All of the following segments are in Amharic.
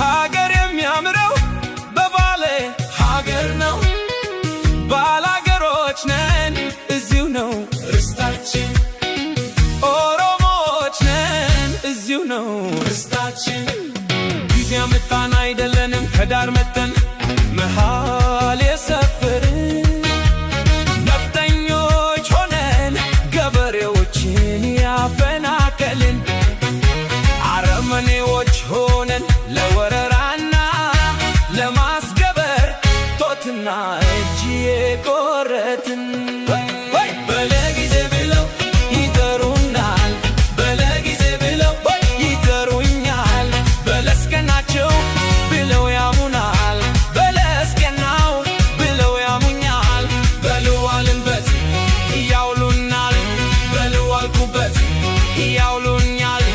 ሀገር የሚያምረው በባሌ ሀገር ነው ባላገሮች ነን እዚሁ ነው ርስታችን ኦሮሞዎች ነን እዚሁ ነው ርስታችን ጊዜ አመጣን አይደለንም ከዳር መተን መሃል የሰፈርን ነፍጠኞች ሆነን ገበሬዎችን ያፈናቀልን አረመኔዎች ሆነን ለወረራና ለማስገበር ጦትና እጅ የቆረጥን በለጊዜ ብለው ይጠሩናል በለጊዜ ብለው ይጠሩኛል በለስቀናቸው ብለው ያሙናል በለስቀናው ብለው ያሙኛል በልዋልንበት ያውሉናል በልዋልኩበት ያውሉኛል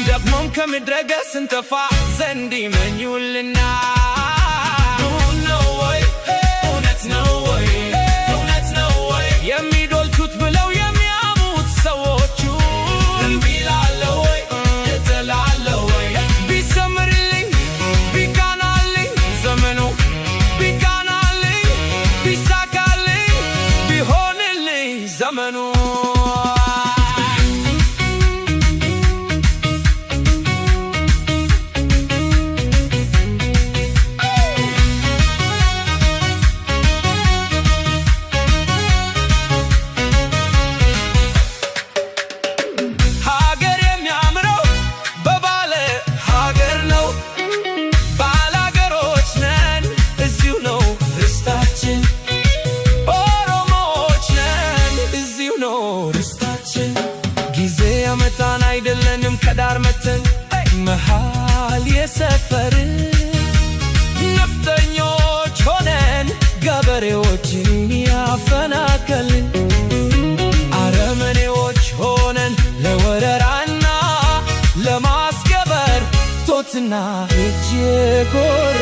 ደግሞም ከምድረገጽ እንጠፋ ዘንድ ይመኙልናል የሚዶልቱት ብለው የሚያሙት ሰዎቹ እምቢ እላለሁ ወይ እጥላለሁ ወይ ቢሰምርልኝ ቢቃናልኝ ዘመኑ ቢቃናልኝ ቢሳካልኝ ቢሆንልኝ ዘመኑ ጊዜ አመጣን አይደለንም ከዳር መተን መሃል የሰፈርን ነፍጠኞች ሆነን ገበሬዎችን ያፈናቀልን አረመኔዎች ሆነን ለወረራና ለማስገበር ጦትና እጅ የቆረጥን